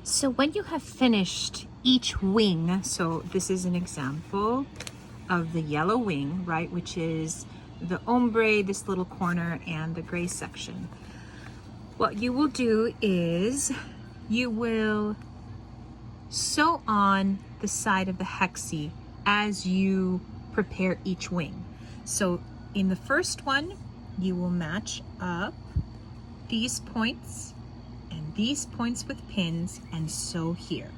So when you have finished each wing, so this is an example of the yellow wing, right, which is the ombre, this little corner, and the gray section. What you will do is you will sew on the side of the hexie as you prepare each wing. So in the first one, you will match up these points and these points with pins and sew here.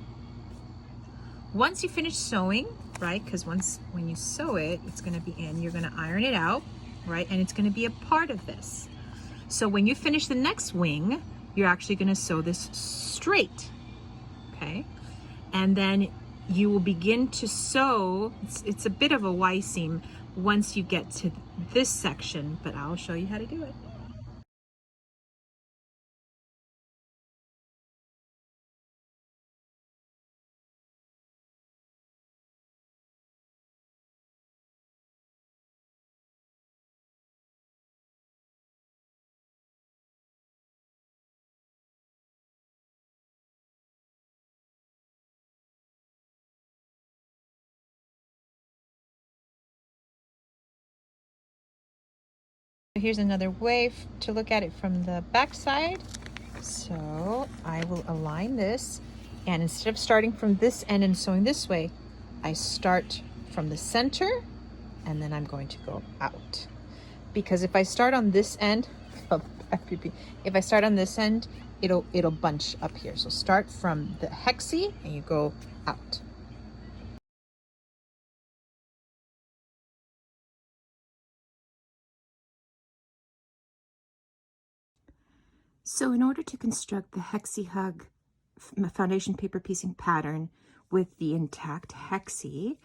Once you finish sewing, right, because when you sew it, it's going to be in, you're going to iron it out, right, and it's going to be a part of this. So when you finish the next wing, you're actually going to sew this straight, okay, and then you will begin to sew. It's a bit of a Y seam once you get to this section, but I'll show you how to do it. Here's another way to look at it from the back side. So I will align this, and instead of starting from this end and sewing this way, I start from the center and then I'm going to go out. Because if I start on this end, if I start on this end, it'll bunch up here. So start from the hexie and you go out. So in order to construct the Hexy Hug foundation paper piecing pattern with the intact hexie,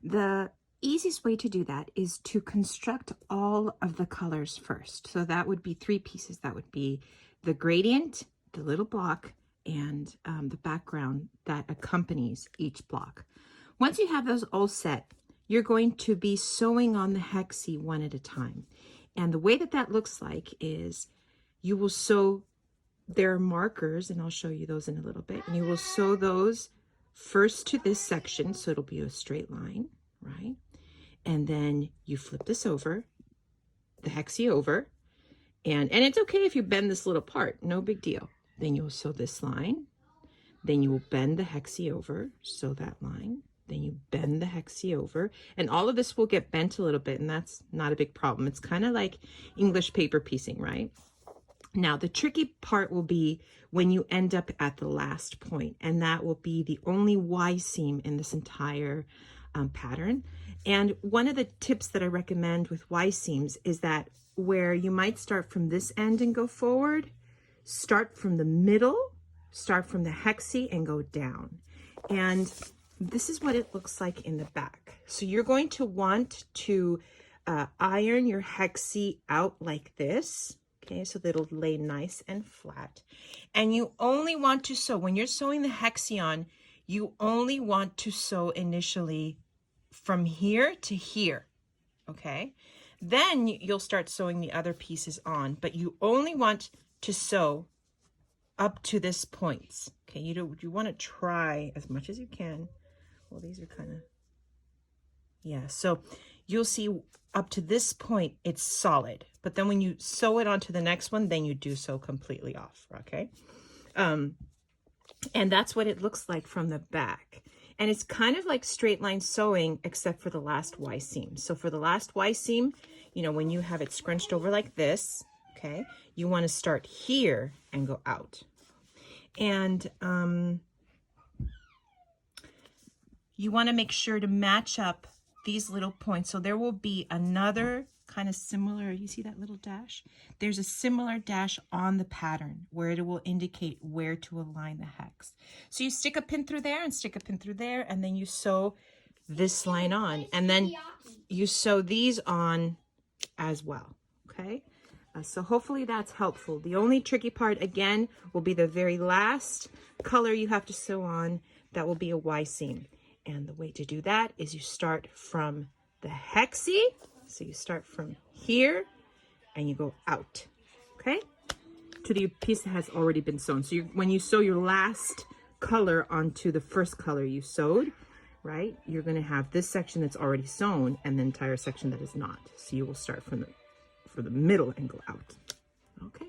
the easiest way to do that is to construct all of the colors first. So that would be 3 pieces. That would be the gradient, the little block, and the background that accompanies each block. Once you have those all set, you're going to be sewing on the hexie one at a time. And the way that that looks like is you will sew, there are markers, and I'll show you those in a little bit, and you will sew those first to this section, so it'll be a straight line, right? And then you flip this over, the hexie over, and it's okay if you bend this little part, no big deal. Then you'll sew this line, then you will bend the hexie over, sew that line, then you bend the hexie over, and all of this will get bent a little bit, and that's not a big problem. It's kind of like English paper piecing, right? Now, the tricky part will be when you end up at the last point, and that will be the only Y seam in this entire pattern. And one of the tips that I recommend with Y seams is that where you might start from this end and go forward, start from the middle, start from the hexie and go down. And this is what it looks like in the back. So you're going to want to iron your hexie out like this. Okay, so that it'll lay nice and flat. And you only want to sew, when you're sewing the hexie on, you only want to sew initially from here to here, okay? Then you'll start sewing the other pieces on, but you only want to sew up to this point, okay? You want to try as much as you can. Well, these are kind of, yeah, so you'll see up to this point, it's solid. But then when you sew it onto the next one, then you do sew completely off, okay? And that's what it looks like from the back. And it's kind of like straight line sewing, except for the last Y seam. So for the last Y seam, you know, when you have it scrunched over like this, okay, you want to start here and go out. And you want to make sure to match up these little points. So there will be another kind of similar, you see that little dash? There's a similar dash on the pattern where it will indicate where to align the hex. So you stick a pin through there and stick a pin through there, and then you sew this line on, and then you sew these on as well, okay? So hopefully that's helpful. The only tricky part, again, will be the very last color you have to sew on. That will be a Y seam. And the way to do that is you start from the hexie. So you start from here and you go out, okay? To the piece that has already been sewn. So when you sew your last color onto the first color you sewed, right? You're going to have this section that's already sewn and the entire section that is not. So you will start from the middle and go out. Okay.